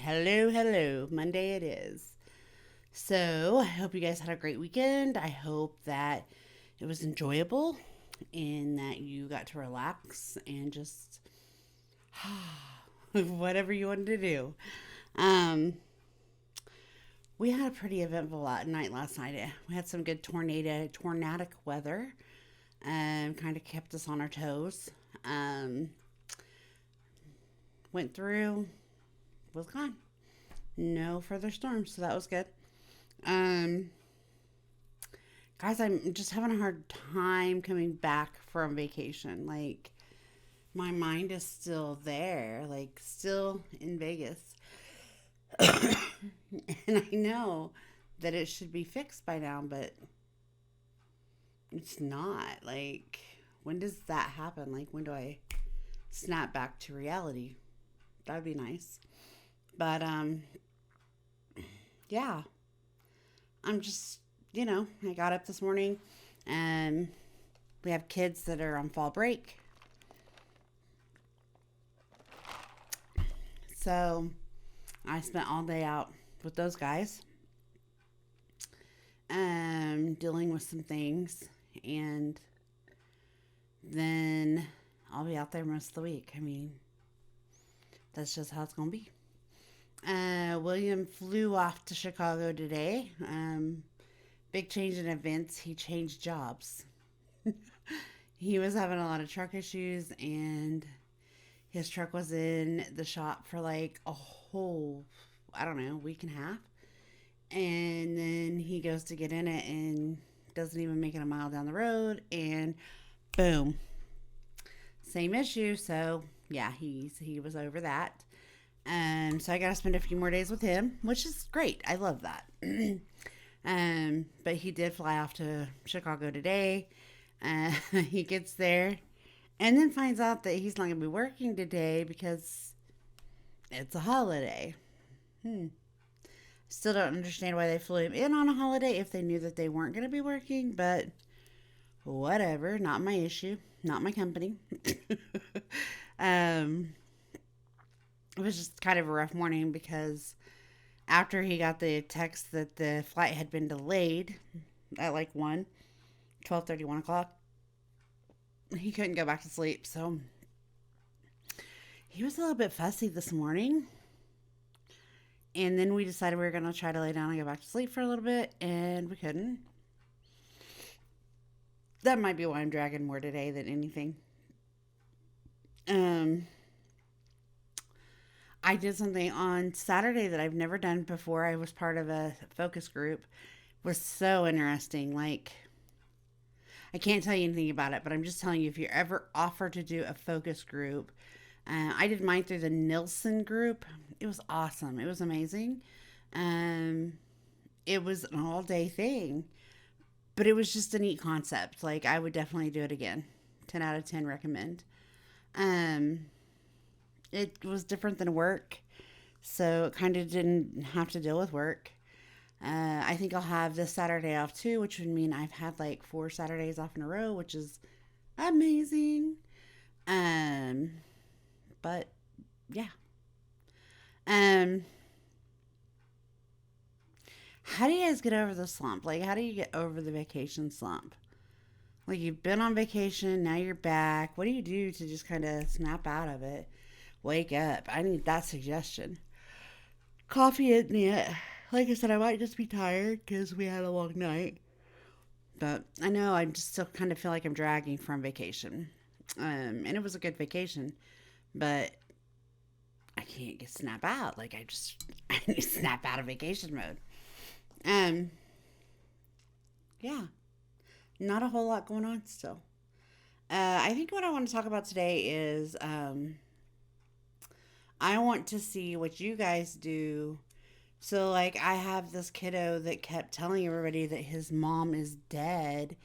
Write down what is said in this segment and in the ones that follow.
Hello, hello. Monday it is. So, I hope you guys had a great weekend. I hope that it was enjoyable and that you got to relax and just whatever you wanted to do. Um, we had a pretty eventful night last night. We had some good tornadic weather. Kind of kept us on our toes. Um, Went through, was gone. No further storms, so that was good. Um, Guys, I'm just having a hard time coming back from vacation. Like, my mind is still there, like, still in Vegas. And I know that it should be fixed by now, but it's not. Like, when does that happen? Like, when do I snap back to reality? That would be nice. But, yeah, I'm just, I got up this morning and we have kids that are on fall break. So I spent all day out with those guys, dealing with some things. And then I'll be out there most of the week. I mean, that's just how it's going to be. William flew off to Chicago today. Big change in events. He changed jobs. He was having a lot of truck issues, and his truck was in the shop for like a whole, I don't know, week and a half. And then he goes to get in it and doesn't even make it a mile down the road, and boom, same issue. So yeah, he was over that. So I got to spend a few more days with him, which is great. I love that. But he did fly off to Chicago today. He gets there and then finds out that he's not going to be working today because it's a holiday. Still don't understand why they flew him in on a holiday if they knew that they weren't going to be working, but whatever. Not my issue. Not my company. um, it was just kind of a rough morning because after he got the text that the flight had been delayed at like 12:30, 1 o'clock, he couldn't go back to sleep. So he was a little bit fussy this morning. And then we decided we were going to try to lay down and go back to sleep for a little bit, and we couldn't. That might be why I'm dragging more today than anything. Um, I did something on Saturday that I've never done before. I was part of a focus group. It was so interesting. Like, I can't tell you anything about it, but I'm just telling you, if you're ever offered to do a focus group, I did mine through the Nilsson group. It was awesome. It was amazing. Um, it was an all day thing, but it was just a neat concept. Like, I would definitely do it again. 10 out of 10 recommend. Um, it was different than work, so it kind of didn't have to deal with work. I think I'll have this Saturday off too, which would mean I've had like 4 Saturdays off in a row, which is amazing. Um, but yeah. Um, how do you guys get over the slump? Like, how do you get over the vacation slump? Like, you've been on vacation, now you're back. What do you do to just kind of snap out of it? Wake up. I need that suggestion. Coffee isn't it. Like I said, I might just be tired because we had a long night. But I know I just still kind of feel like I'm dragging from vacation. And it was a good vacation, but I can't get snap out. Like, I need to snap out of vacation mode. Um, yeah, not a whole lot going on still. I think what I want to talk about today is I want to see what you guys do. So, like, I have this kiddo that kept telling everybody that his mom is dead.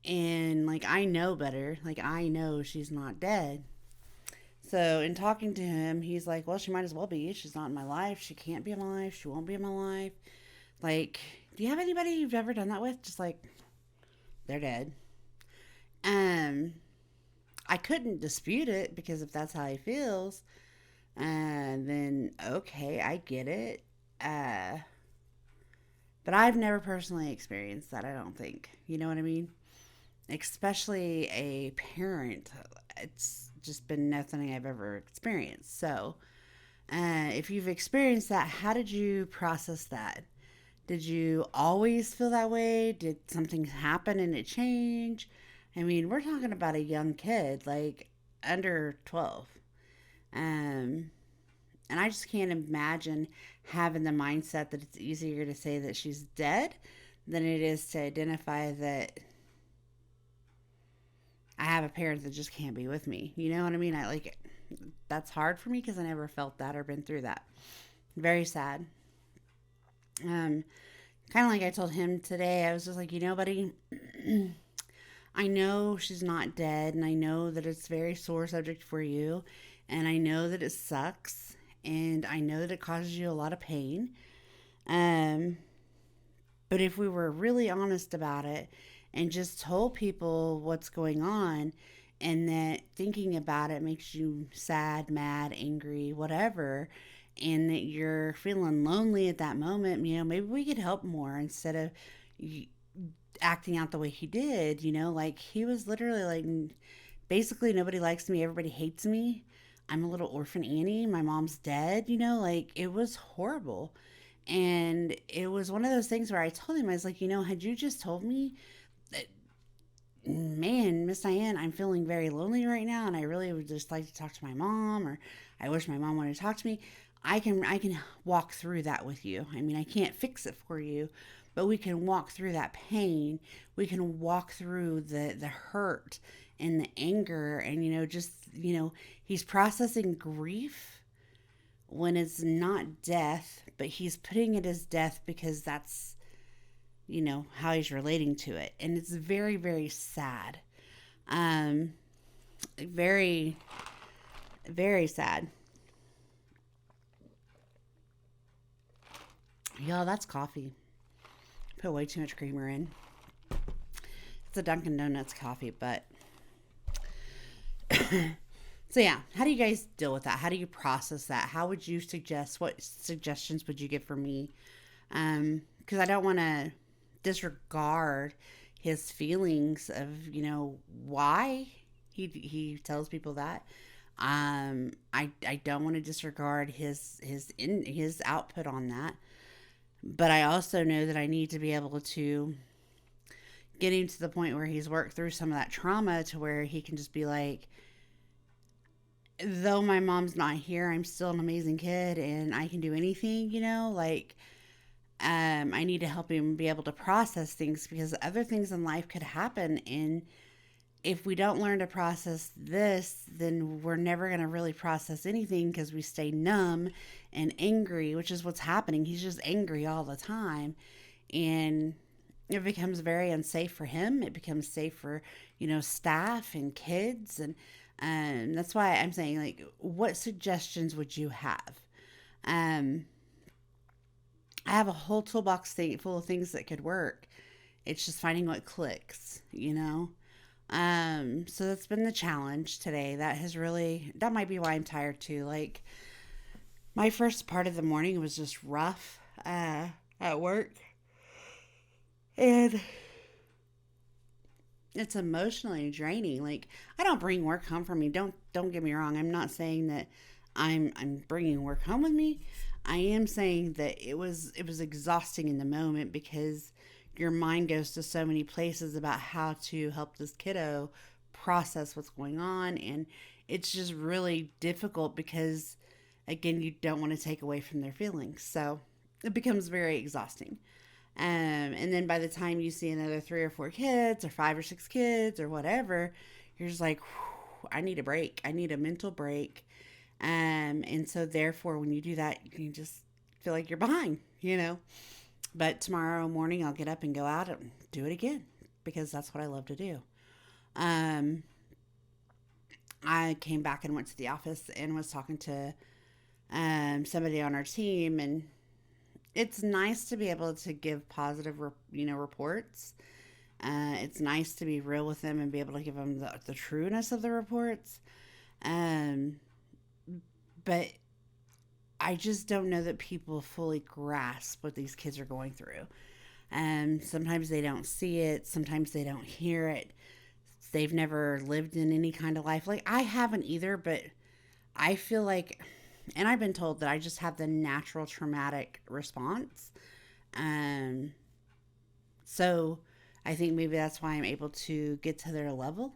And, like, I know better. Like, I know she's not dead. So, in talking to him, he's like, well, she might as well be. She's not in my life. She can't be in my life. She won't be in my life. Like, do you have anybody you've ever done that with? Just like, they're dead. Um, I couldn't dispute it because if that's how he feels, And then, okay, I get it. Uh, but I've never personally experienced that, I don't think. You know what I mean? Especially a parent. It's just been nothing I've ever experienced. So, if you've experienced that, how did you process that? Did you always feel that way? Did something happen and it change? I mean, we're talking about a young kid, like under 12. Um, and I just can't imagine having the mindset that it's easier to say that she's dead than it is to identify that I have a parent that just can't be with me. You know what I mean? I like that's hard for me because I never felt that or been through that. Very sad. Um, Kind of like I told him today, I was just like, buddy, I know she's not dead, and I know that it's a very sore subject for you, and I know that it sucks, and I know that it causes you a lot of pain. Um, but if we were really honest about it and just told people what's going on, and that thinking about it makes you sad, mad, angry, whatever, and that you're feeling lonely at that moment, maybe we could help more instead of acting out the way he did, like he was literally like, basically, nobody likes me, everybody hates me. I'm a little orphan Annie, my mom's dead, like it was horrible. And it was one of those things where I told him, I was like, had you just told me that, man, Miss Diane, I'm feeling very lonely right now, and I really would just like to talk to my mom, or I wish my mom wanted to talk to me. I can walk through that with you. I mean, I can't fix it for you, but we can walk through that pain. We can walk through the hurt and the anger, and just he's processing grief when it's not death, but he's putting it as death because that's how he's relating to it, and it's very, very sad. um Very, very sad. Y'all, that's coffee. Put way too much creamer in. It's a Dunkin' Donuts coffee, but so yeah, how do you guys deal with that? How do you process that? How would you suggest, what suggestions would you give for me? Because I don't want to disregard his feelings of why he tells people that. I don't want to disregard his output on that, but I also know that I need to be able to get him to the point where he's worked through some of that trauma to where he can just be like, though my mom's not here, I'm still an amazing kid and I can do anything, like, I need to help him be able to process things because other things in life could happen. And if we don't learn to process this, then we're never going to really process anything because we stay numb and angry, which is what's happening. He's just angry all the time. And it becomes very unsafe for him. It becomes safe for, staff and kids. And that's why I'm saying, like, what suggestions would you have? Um, I have a whole toolbox thing full of things that could work. It's just finding what clicks. So that's been the challenge today. That might be why I'm tired too. Like, my first part of the morning was just rough, at work. And it's emotionally draining. Like, I don't bring work home for me. Don't get me wrong. I'm not saying that I'm bringing work home with me. I am saying that it was exhausting in the moment because your mind goes to so many places about how to help this kiddo process what's going on, and it's just really difficult because, again, you don't want to take away from their feelings, so it becomes very exhausting. And then by the time you see another three or four kids or five or six kids or whatever, you're just like, I need a break. I need a mental break. And so therefore, when you do that, you just feel like you're behind. But tomorrow morning, I'll get up and go out and do it again because that's what I love to do. Um, I came back and went to the office and was talking to somebody on our team, and it's nice to be able to give positive, reports. It's nice to be real with them and be able to give them the trueness of the reports. Um, but I just don't know that people fully grasp what these kids are going through. Sometimes they don't see it. Sometimes they don't hear it. They've never lived in any kind of life. Like, I haven't either, but I feel like, and I've been told that I just have the natural traumatic response. So I think maybe that's why I'm able to get to their level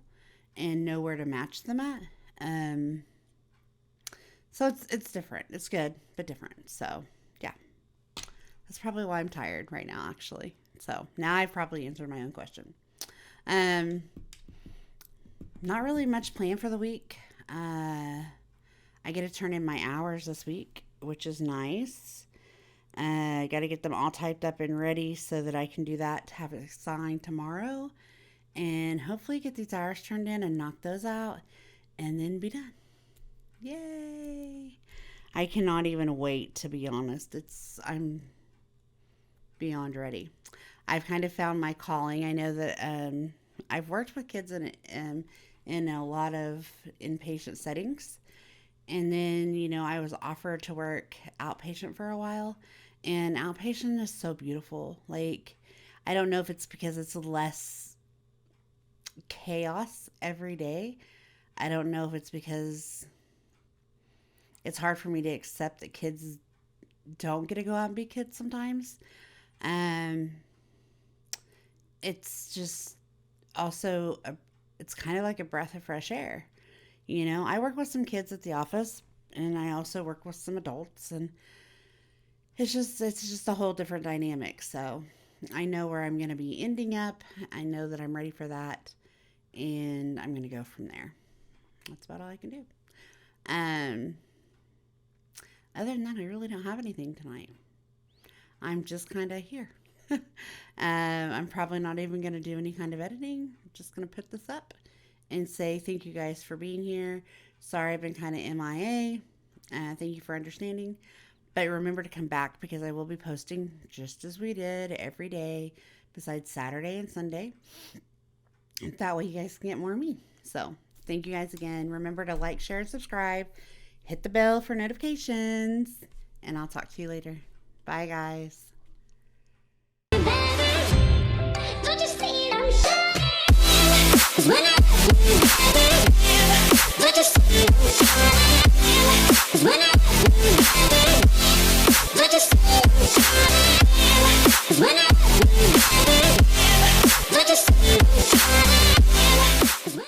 and know where to match them at. So it's different. It's good, but different. So yeah, that's probably why I'm tired right now, actually. So now I've probably answered my own question. Not really much planned for the week. I get to turn in my hours this week, which is nice. I got to get them all typed up and ready so that I can do that to have it signed tomorrow. And hopefully get these hours turned in and knock those out and then be done. Yay! I cannot even wait, to be honest. I'm beyond ready. I've kind of found my calling. I know that I've worked with kids in a lot of inpatient settings. And then, I was offered to work outpatient for a while. And outpatient is so beautiful. Like, I don't know if it's because it's less chaos every day. I don't know if it's because it's hard for me to accept that kids don't get to go out and be kids sometimes. It's just also, it's kind of like a breath of fresh air. I work with some kids at the office, and I also work with some adults, and it's just a whole different dynamic. So I know where I'm going to be ending up. I know that I'm ready for that, and I'm going to go from there. That's about all I can do. Other than that, I really don't have anything tonight. I'm just kind of here. I'm probably not even going to do any kind of editing. I'm just going to put this up and say thank you guys for being here. Sorry I've been kind of MIA. Thank you for understanding. But remember to come back, because I will be posting just as we did every day besides Saturday and Sunday. That way you guys can get more of me. So thank you guys again. Remember to like, share, and subscribe. Hit the bell for notifications. And I'll talk to you later. Bye, guys. Don't you see I'm shining? When I When I